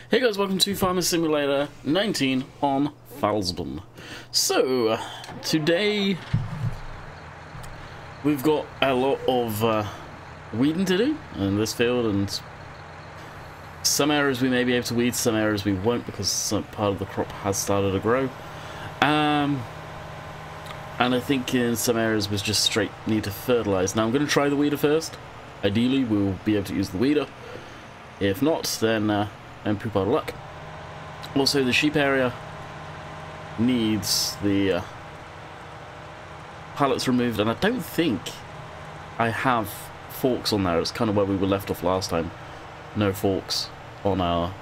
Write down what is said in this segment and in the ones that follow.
Hey guys, welcome to Farming Simulator 19 on Felsbrunn. So, today we've got a lot of weeding to do in this field, and some areas we may be able to weed, some areas we won't because some part of the crop has started to grow. And I think in some areas we just straight need to fertilize. Now I'm going to try the weeder first. Ideally we'll be able to use the weeder. If not, then and poop out of luck. Also, the sheep area needs the pallets removed, and I don't think I have forks on there. It's kind of where we were left off last time. No forks on our,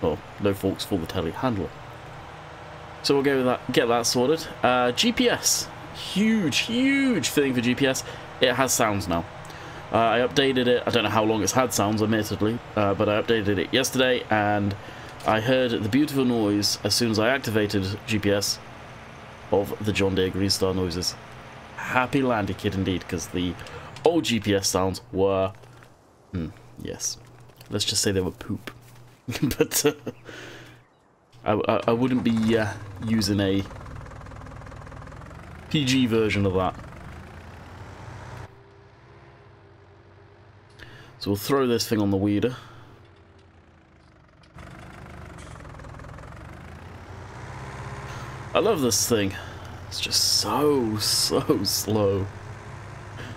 well, no forks for the telehandler. So we'll go with that, get that sorted. GPS, huge thing for GPS. It has sounds now. I updated it. I don't know how long it's had sounds, admittedly, but I updated it yesterday, and I heard the beautiful noise as soon as I activated GPS of the John Deere Green Star noises. Happy landy kid indeed, because the old GPS sounds were, yes, let's just say they were poop. But I wouldn't be using a PG version of that. So we'll throw this thing on the weeder. I love this thing. It's just so slow.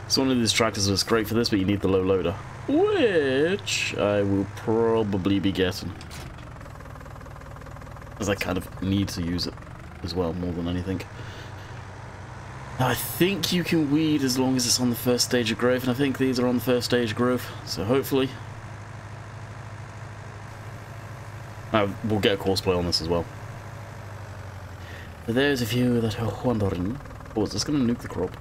It's one of these tractors that's great for this, but you need the low loader, which I will probably be getting, as I kind of need to use it as well, more than anything. Now, I think you can weed as long as it's on the first stage of growth, and I think these are on the first stage of growth, so hopefully we'll get a course play on this as well. For those of you that are wondering, oh, is this going to nuke the crop?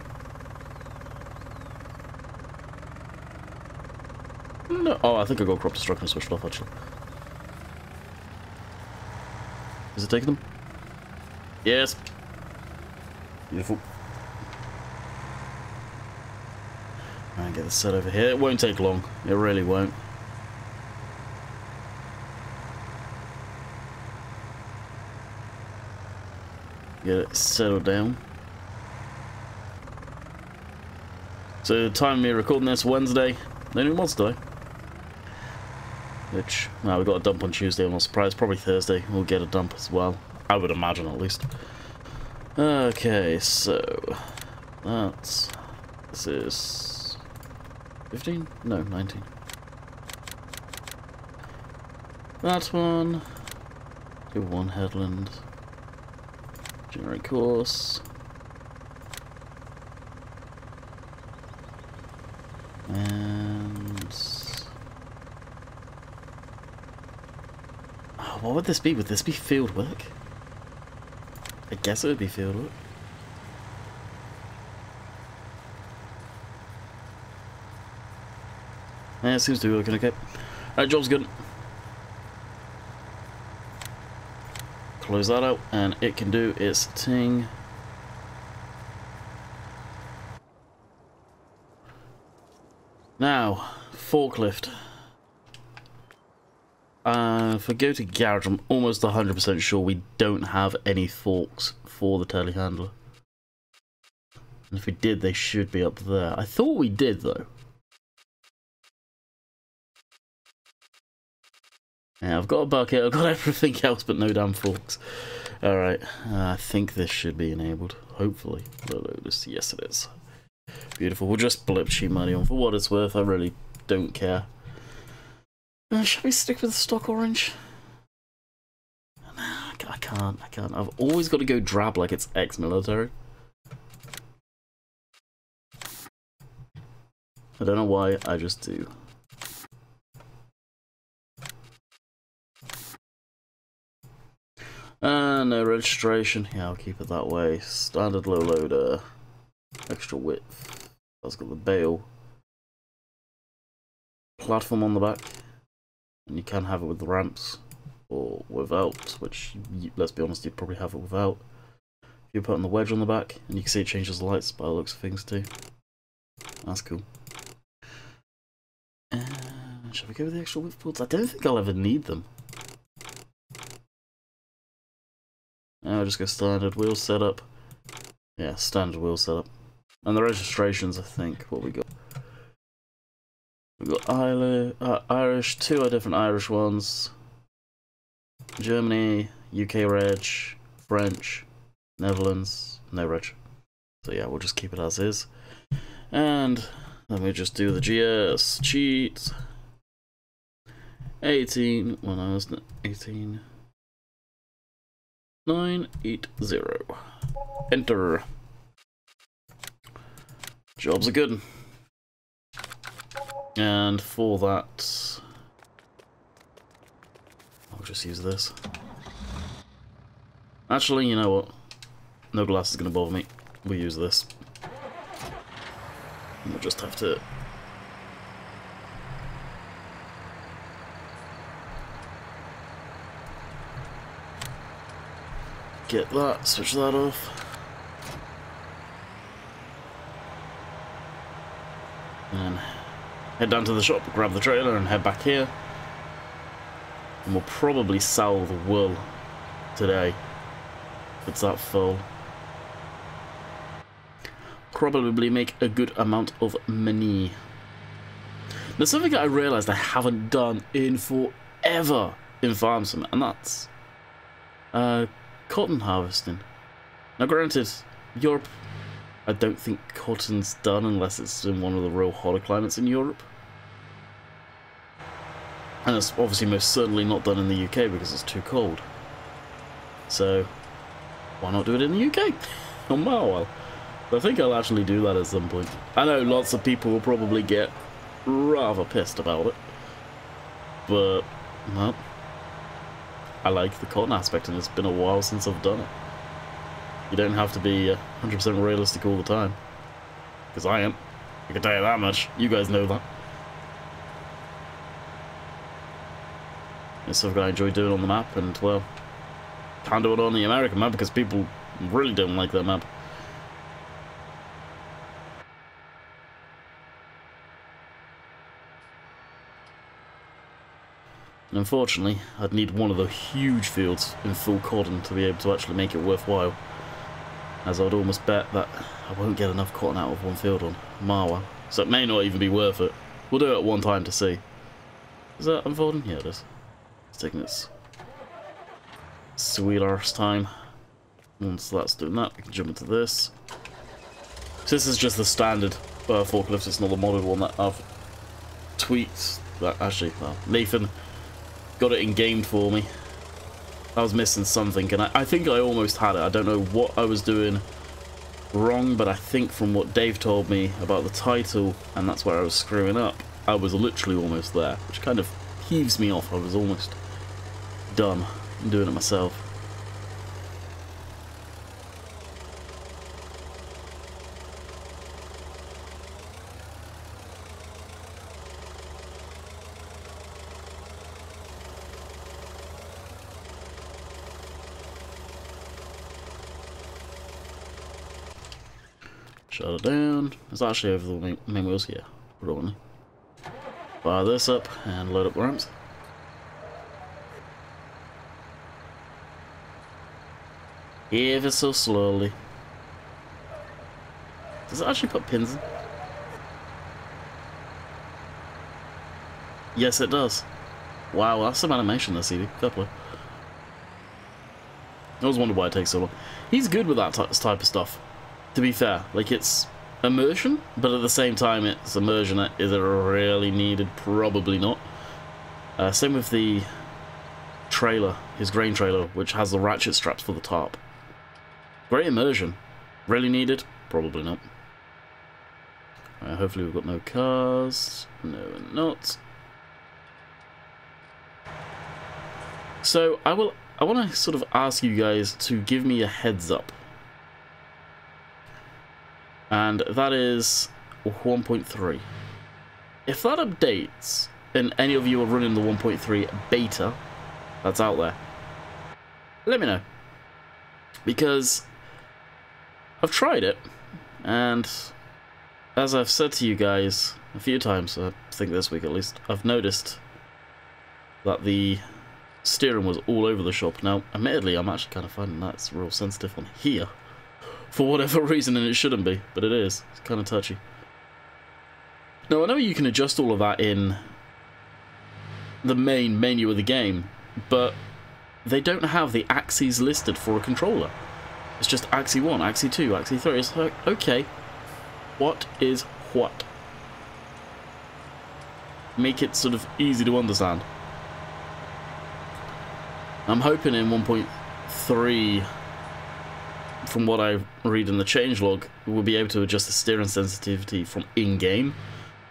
No, oh, I think I got crop destruction switched off actually. Is it taking them? Yes. Beautiful. Alright, get this set over here. It won't take long. It really won't. Get it settled down. So the time of me recording this, Wednesday. No new mods today. Which, now we got a dump on Tuesday, I'm not surprised. Probably Thursday we'll get a dump as well. I would imagine, at least. Okay, so this is 15? No, 19. That one. Do one headland. Generate course. And oh, what would this be? Would this be field work? I guess it would be field work. Yeah, it seems to be looking okay. That job's good. Close that out, and it can do its thing. Now, forklift. If we go to garage, I'm almost 100% sure we don't have any forks for the telehandler. And if we did, they should be up there. I thought we did, though. Yeah, I've got a bucket, I've got everything else, but no damn forks. Alright, I think this should be enabled. Hopefully. Yes, it is. Beautiful. We'll just blip cheap money on for what it's worth. I really don't care. Shall we stick with the stock orange? Nah, I can't. I've always got to go drab like it's ex-military. I don't know why, I just do. No registration. Yeah, I'll keep it that way. Standard low loader. Extra width. That's got the bale. Platform on the back. And you can have it with the ramps. Or without, which, let's be honest, you'd probably have it without. You put on the wedge on the back, and you can see it changes the lights by the looks of things too. That's cool. Shall we go with the extra width boards? I don't think I'll ever need them. Now we'll just go standard wheel setup. Yeah, standard wheel setup. And the registrations, I think, what we got. We got Irish, 2 are different Irish ones. Germany, UK reg, French, Netherlands, no reg. So yeah, we'll just keep it as is. And then we just do the GS cheat. 18, well no, isn't it? 18. 980. Enter. Jobs are good. And for that, I'll just use this. Actually, you know what? No glass is going to bother me. We'll use this. And we'll just have to get that, switch that off. And head down to the shop, grab the trailer and head back here. And we'll probably sell the wool today. If it's that full. Probably make a good amount of money. Now something that I realised I haven't done in forever in Farm Sim, and that's cotton harvesting. Now granted, Europe, I don't think cotton's done unless it's in one of the real hotter climates in Europe. And it's obviously most certainly not done in the UK because it's too cold. So, why not do it in the UK? On Marwell. I think I'll actually do that at some point. I know lots of people will probably get rather pissed about it. But, well, I like the cotton aspect and it's been a while since I've done it. You don't have to be 100% realistic all the time. Because I am. I can tell you that much. You guys know that. It's something I enjoy doing on the map, and, well, can't do it on the American map because people really don't like that map. And unfortunately, I'd need one of the huge fields in full cotton to be able to actually make it worthwhile. As I'd almost bet that I won't get enough cotton out of one field on Marwa. So it may not even be worth it. We'll do it at one time to see. Is that unfolding? Yeah, it is. It's taking its sweet arse time. Once that's doing that, we can jump into this. So this is just the standard forklift, it's not the modded one that I've tweaked. That actually, well, Nathan got it in-gamed for me. I was missing something, and I think I almost had it. I don't know what I was doing wrong, but I think from what Dave told me about the title, and that's where I was screwing up, I was literally almost there, which kind of heaves me off. I was almost done doing it myself. Shut it down. It's actually over the main wheels here, probably. Fire this up and load up the ramps. Ever so slowly. Does it actually put pins in? Yes, it does. Wow, that's some animation there, CD. Fair play. I always wondered why it takes so long. He's good with that type of stuff. To be fair, like, it's immersion, but at the same time it's immersion that is really needed. Probably not. Same with the trailer, his grain trailer, which has the ratchet straps for the tarp. Great immersion. Really needed? Probably not. Hopefully we've got no cars. No, we're not. So I want to sort of ask you guys to give me a heads up. And that is 1.3. If that updates, and any of you are running the 1.3 beta that's out there, let me know. Because I've tried it, and as I've said to you guys a few times, I think this week at least, I've noticed that the steering was all over the shop. Now, admittedly, I'm actually kind of finding that's real sensitive on here. For whatever reason, and it shouldn't be, but it is. It's kind of touchy. Now, I know you can adjust all of that in the main menu of the game, but they don't have the axes listed for a controller. It's just axis 1, axis 2, axis 3. It's like, okay, what is what? Make it sort of easy to understand. I'm hoping in 1.3, from what I read in the changelog, we'll be able to adjust the steering sensitivity from in-game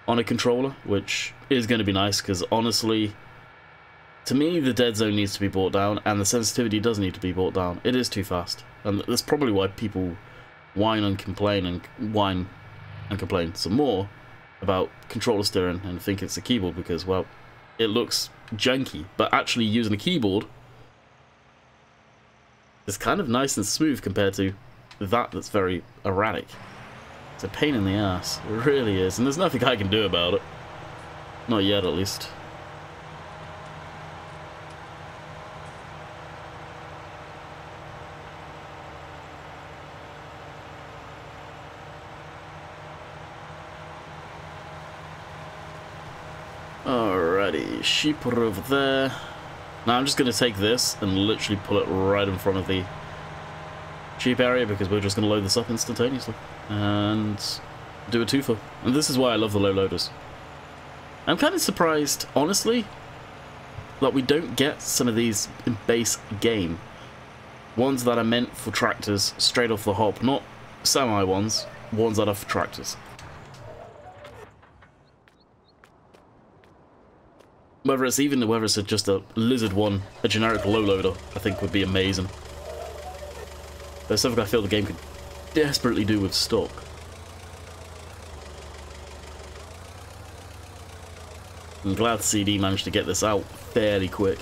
on a controller, which is going to be nice, because honestly, to me, the dead zone needs to be brought down, and the sensitivity does need to be brought down. It is too fast, and that's probably why people whine and complain some more about controller steering and think it's a keyboard, because, well, it looks janky, but actually using a keyboard is kind of nice and smooth compared to that's very erratic. It's a pain in the ass, it really is, and there's nothing I can do about it. Not yet, at least. Alrighty, sheep are over there. Now I'm just going to take this and literally pull it right in front of the sheep area, because we're just going to load this up instantaneously and do a twofer. And this is why I love the low loaders. I'm kind of surprised, honestly, that we don't get some of these in base game. Ones that are meant for tractors straight off the hop, not semi ones that are for tractors. Whether it's just a lizard one, a generic low loader, I think would be amazing. There's something I feel the game could desperately do with stock. I'm glad CD managed to get this out fairly quick.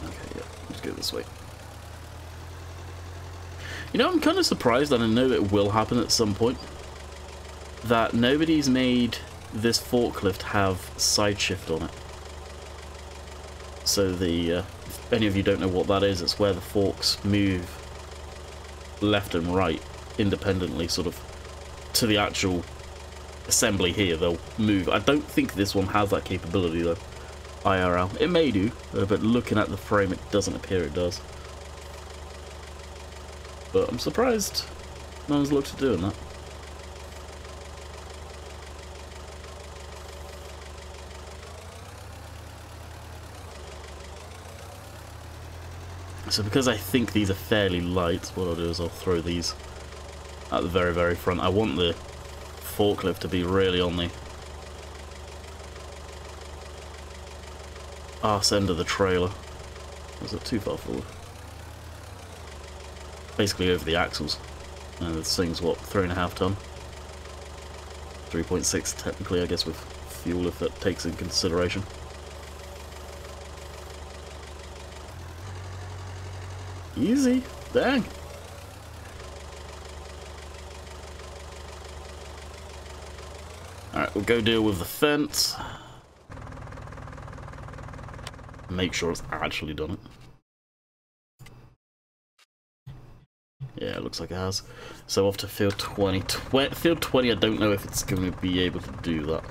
Okay, yeah, let's go this way. You know, I'm kind of surprised, and I know it will happen at some point, that nobody's made this forklift have side shift on it. So if any of you don't know what that is, it's where the forks move left and right independently, sort of to the actual assembly here. They'll move. I don't think this one has that capability though, IRL. It may do, but looking at the frame, it doesn't appear it does. But I'm surprised no one's looked at doing that. So because I think these are fairly light, what I'll do is I'll throw these at the very, very front. I want the forklift to be really on the arse end of the trailer. Was it too far forward? Basically over the axles. And this thing's what, 3.5 ton? 3.6 technically, I guess, with fuel, if that takes in consideration. Easy. Dang. Alright, we'll go deal with the fence. Make sure it's actually done it. Yeah, it looks like it has. So off to field 20. Field 20, I don't know if it's going to be able to do that.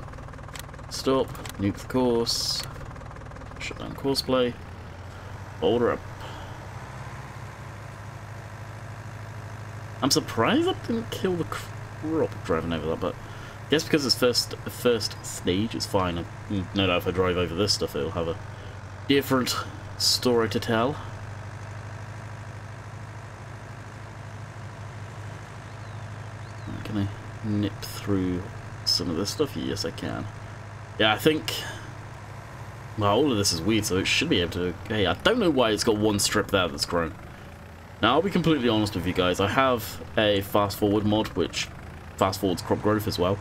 Stop. Nuke the course. Shut down course play. Order up. I'm surprised I didn't kill the crop driving over that, but I guess because it's first stage, it's fine. No doubt if I drive over this stuff, it'll have a different story to tell. Can I nip through some of this stuff? Yes, I can. Yeah, I think... well, all of this is weed, so it should be able to... hey, I don't know why it's got one strip there that's grown. Now, I'll be completely honest with you guys. I have a fast forward mod, which fast forwards crop growth as well.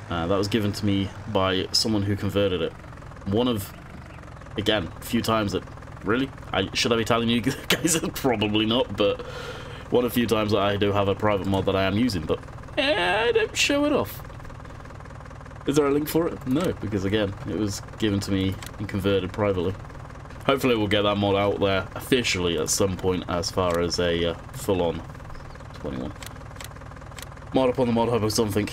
That was given to me by someone who converted it. One of, again, a few times that... really? Should I be telling you guys? Probably not, but one of a few times that I do have a private mod that I am using, but I don't show it off. Is there a link for it? No, because again, it was given to me and converted privately. Hopefully we'll get that mod out there officially at some point as far as a full-on 21. Mod up on the mod hub or something.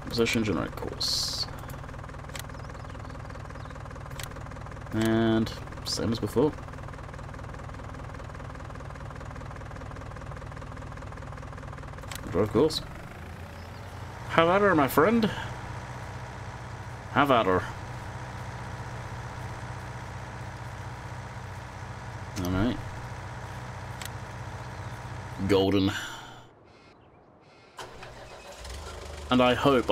Composition, generate course. And same as before. Drive course. Have at her, my friend. Have at her. Alright. Golden. And I hope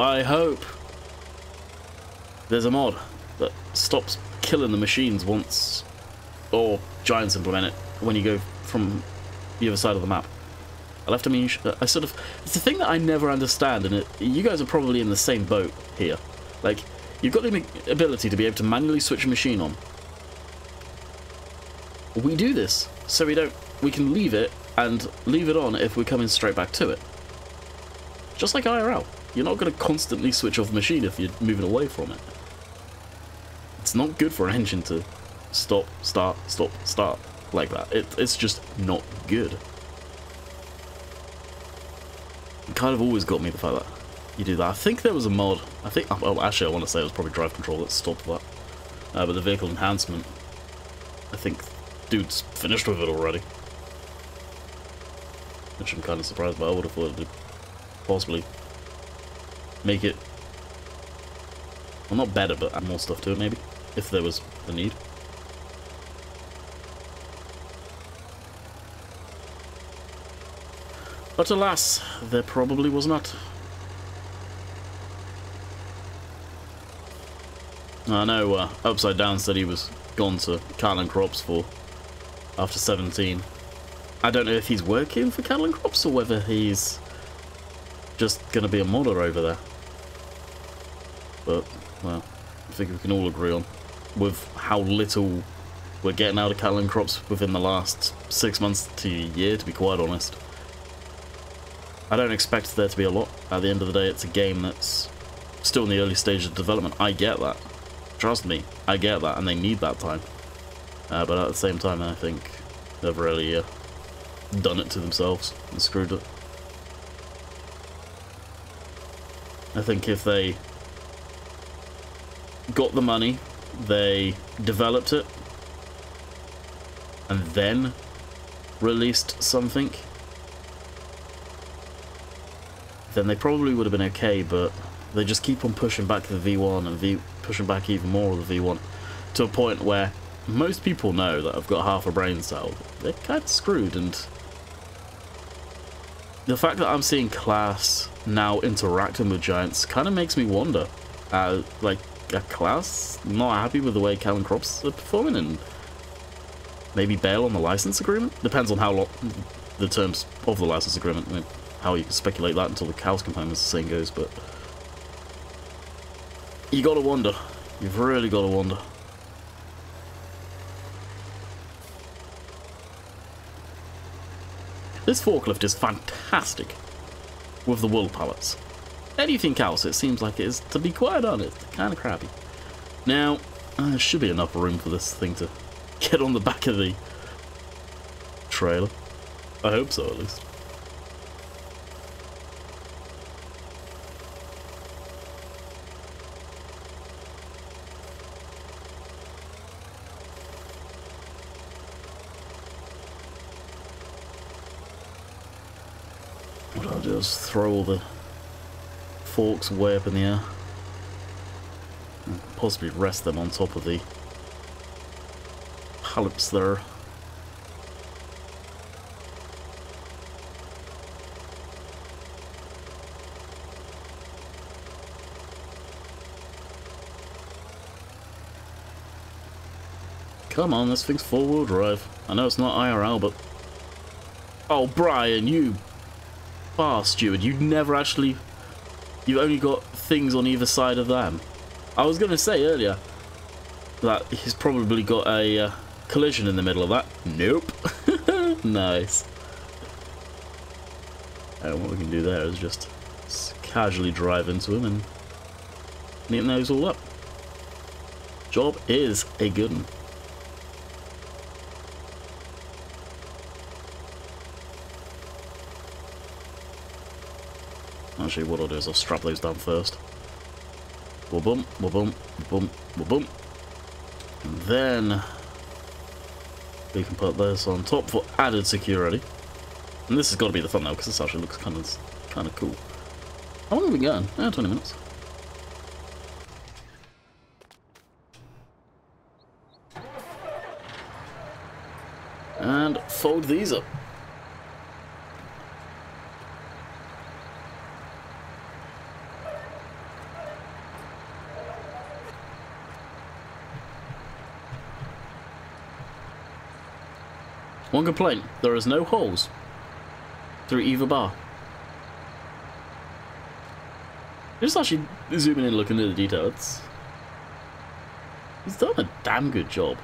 there's a mod that stops killing the machines once, or giants implement it when you go from the other side of the map. I left a mean. I sort of. It's the thing that I never understand, and you guys are probably in the same boat here. Like, you've got the ability to be able to manually switch a machine on. We do this so we can leave it and leave it on if we're coming straight back to it. Just like IRL. You're not going to constantly switch off the machine if you're moving away from it. It's not good for an engine to stop, start, stop, start like that. It's just not good. It kind of always got me, the fact that you do that. I think there was a mod. Oh, actually, I want to say it was probably drive control that stopped that. But the vehicle enhancement, I think dude's finished with it already. Which I'm kind of surprised by. I would have thought it would possibly make it, well, not better, but add more stuff to it, maybe, if there was the need. But alas, there probably was not. I know Upside Down said he was gone to Cattle and Crops for after 17. I don't know if he's working for Cattle and Crops or whether he's just going to be a modder over there. But, well, I think we can all agree on with how little we're getting out of Cattle and Crops within the last 6 months to a year, to be quite honest. I don't expect there to be a lot. At the end of the day, it's a game that's still in the early stages of development. I get that. Trust me, I get that, and they need that time. But at the same time, I think they've really done it to themselves and screwed it. I think if they got the money, they developed it, and then released something, then they probably would have been okay, but they just keep on pushing back the V1 and pushing back even more of the V1 to a point where most people know that I've got half a brain cell. They're kind of screwed, and the fact that I'm seeing Class now interacting with Giants kind of makes me wonder. Like, a Class not happy with the way Cattle and Crops are performing, and maybe bail on the license agreement? Depends on how long the terms of the license agreement. I mean, how you can speculate that until the cows come home, as the saying goes, but you gotta wonder. You've really gotta wonder. This forklift is fantastic with the wool pallets. Anything else, it seems like it is, to be quite honest, kind of crappy. Now, there should be enough room for this thing to get on the back of the trailer. I hope so, at least. What I'll do is throw all the forks way up in the air and possibly rest them on top of the pallets there. Come on, this thing's four-wheel drive. I know it's not IRL, but oh, Brian, you steward, you've only got things on either side of them. I was going to say earlier that he's probably got a collision in the middle of that. Nope. Nice. And what we can do there is just casually drive into him and neaten those all up. Job is a good one. Actually, what I'll do is I'll strap those down first. Boom, boom, boom, boom. And then we can put this on top for added security. And this has got to be the thumbnail because this actually looks kind of cool. How long have we gone? 20 minutes. And fold these up. One complaint, there is no holes through either bar. Just actually zooming in and looking at the detail, he's done a damn good job.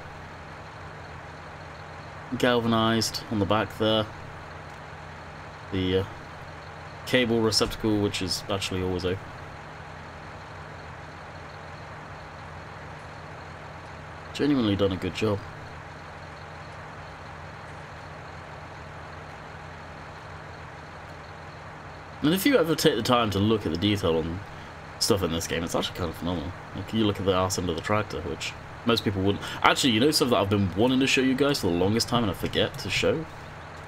Galvanized on the back there. The cable receptacle, which is actually always open. Genuinely done a good job. And if you ever take the time to look at the detail on stuff in this game, it's actually kind of phenomenal. Like, you look at the arse end of the tractor, which most people wouldn't. Actually, you know stuff that I've been wanting to show you guys for the longest time and I forget to show?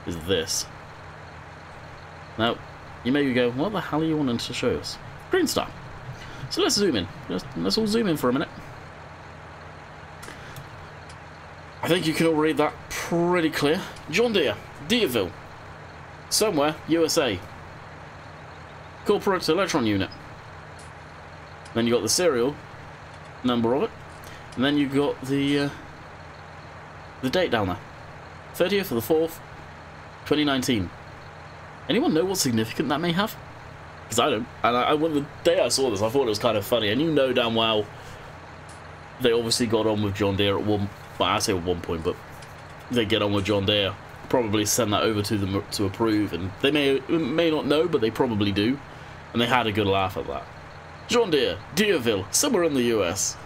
Is this. Now, you may go, what the hell are you wanting to show us? Green Star. So let's zoom in. Let's all zoom in for a minute. I think you can all read that pretty clear. John Deere, Deerville, somewhere, USA. Corporate Electron Unit. Then you got the serial number of it, and then you got the date down there, 30th of the 4th, 2019. Anyone know what significance that may have? Because I don't. And when the day I saw this, I thought it was kind of funny. And you know damn well they obviously got on with John Deere at one. Well, I say at one point, but they get on with John Deere. Probably send that over to them to approve, and they may not know, but they probably do. And they had a good laugh at that. John Deere, Deerville, somewhere in the US.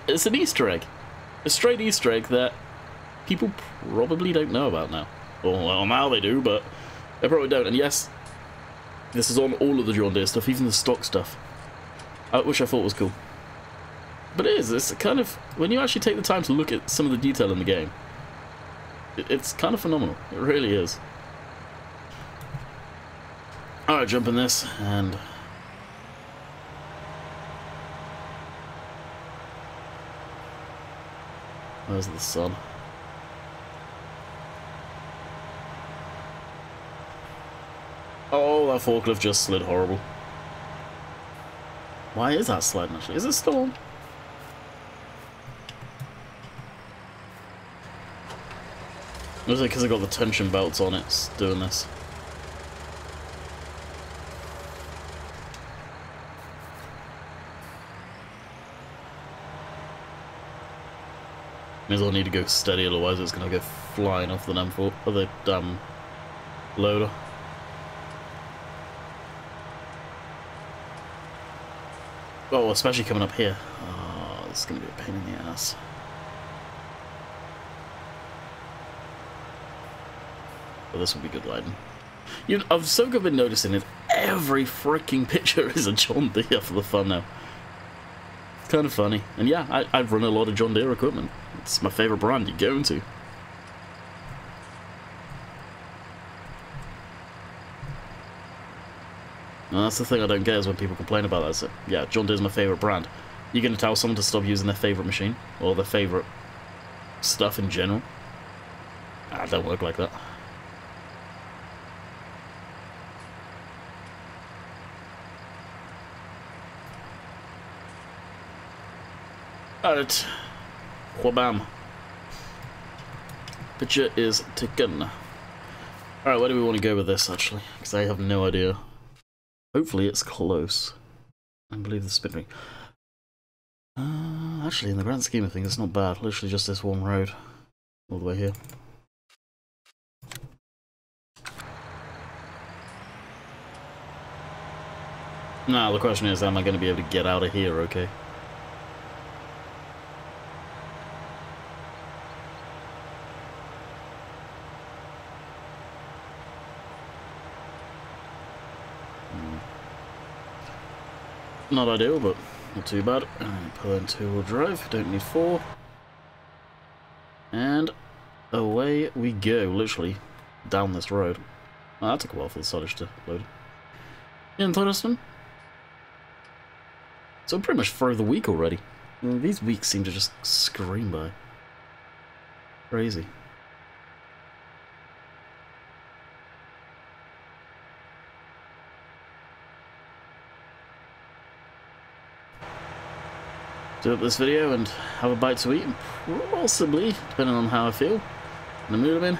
It's an Easter egg. A straight Easter egg that people probably don't know about now. Well, now they do, but they probably don't. And yes, this is on all of the John Deere stuff, even the stock stuff. Which I thought was cool. But it is, it's kind of, when you actually take the time to look at some of the detail in the game, it's kind of phenomenal. It really is. Alright, jump in this, and where's the sun? Oh, that forklift just slid horrible. Why is that sliding actually? Is it still on? Or is it because I got the tension belts on it's doing this? May as well need to go steady, otherwise it's going to go flying off the damn loader. Oh, especially coming up here. Oh, this is going to be a pain in the ass. But this will be good lighting. I've so good been noticing it. Every freaking picture is a John Deere for the fun now. It's kind of funny. And yeah, I've run a lot of John Deere equipment. It's my favourite brand you go into. And that's the thing I don't get is when people complain about that. So, yeah, John Deere's my favourite brand. You're going to tell someone to stop using their favourite machine? Or their favourite stuff in general? It don't work like that. Alright. Whabam. Picture is taken. Alright, where do we want to go with this, actually? Because I have no idea. Hopefully it's close. I believe the spin ring. Actually, in the grand scheme of things, it's not bad. Literally just this one road. All the way here. Now the question is, am I going to be able to get out of here okay? Not ideal, but not too bad. Pull in two-wheel drive, don't need four. And away we go, literally down this road. Oh, that took a while for the silage to load. Interesting. So pretty much through the week already. These weeks seem to just scream by. Crazy. Do up this video and have a bite to eat, and possibly, depending on how I feel, in the mood I'm in,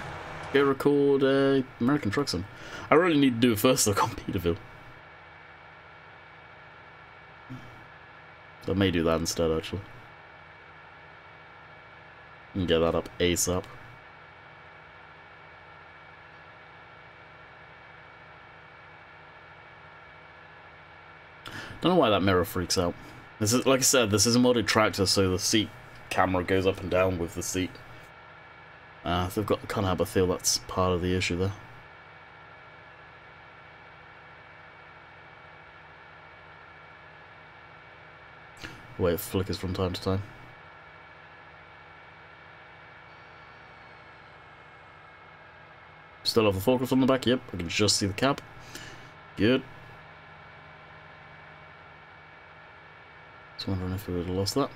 go record American Truck Sim. I really need to do it first though, on Peterville. So I may do that instead, actually. And get that up ASAP. Don't know why that mirror freaks out. This is, like I said, this is a modded tractor, so the seat camera goes up and down with the seat. They've got kind of have a feel that's part of the issue there. The way it flickers from time to time. Still have the forklift on the back, yep, I can just see the cab. Good. Just wondering if we would have lost that.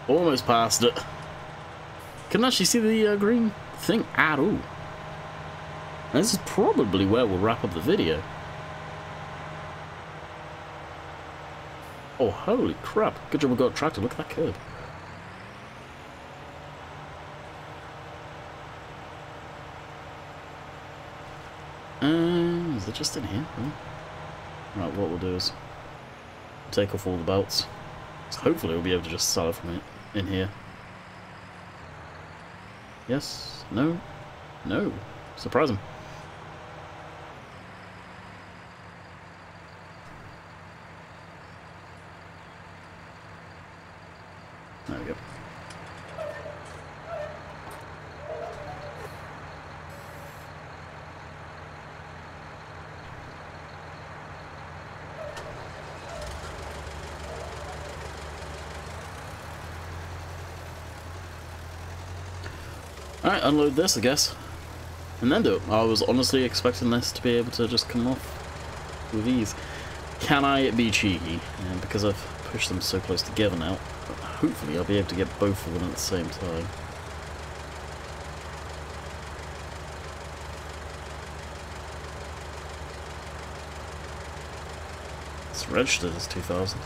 Almost passed it. Couldn't actually see the green thing at all. And this is probably where we'll wrap up the video. Oh, holy crap. Good job we got a tractor. Look at that curb. Is it just in here? Oh. Right, what we'll do is take off all the belts. So hopefully we'll be able to just sell it from it in here. Yes? No? No. Surprising. There we go. Alright, unload this, I guess. And then do it. I was honestly expecting this to be able to just come off with ease. Can I be cheeky? And because I've pushed them so close together now, hopefully I'll be able to get both of them at the same time. It's registered as 2000.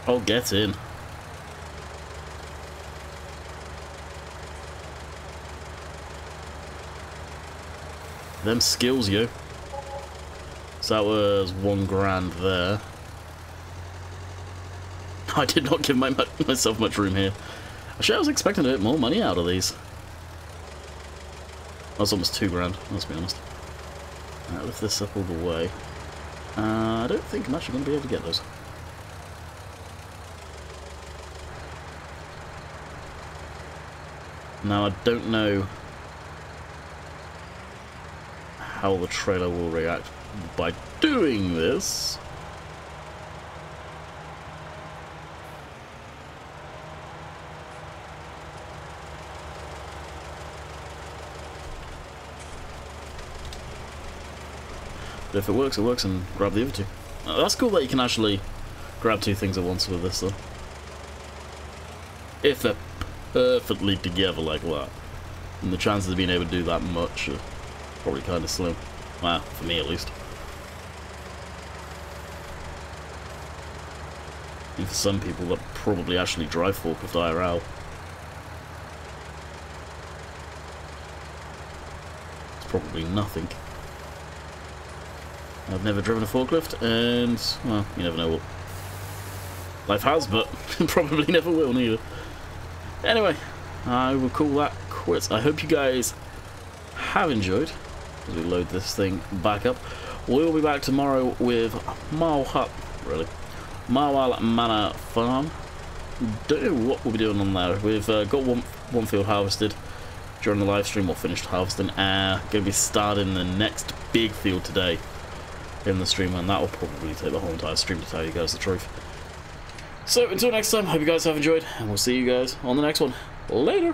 Oh, get in. Them skills, yo. So that was $1 grand there. I did not give myself much room here. Actually, I was expecting a bit more money out of these. That's almost $2 grand, let's be honest. Alright, lift this up all the way. I don't think I'm actually going to be able to get those. Now, I don't know how the trailer will react by doing this. But if it works, and grab the other two. That's cool that you can actually grab two things at once with this, though. If they're perfectly together like that. And the chances of being able to do that much are probably kind of slim. Well, for me at least. And for some people that probably actually drive forklift IRL. It's probably nothing. I've never driven a forklift, and, well, you never know what life has, but probably never will neither. Anyway, I will call that quits. I hope you guys have enjoyed as we load this thing back up. We'll be back tomorrow with Marwell Manor Farm. Don't know what we'll be doing on there. We've got one field harvested during the live stream, or finished harvesting. Going to be starting the next big field today in the stream, and that will probably take the whole entire stream to tell you guys the truth. So until next time, hope you guys have enjoyed, and we'll see you guys on the next one. Later!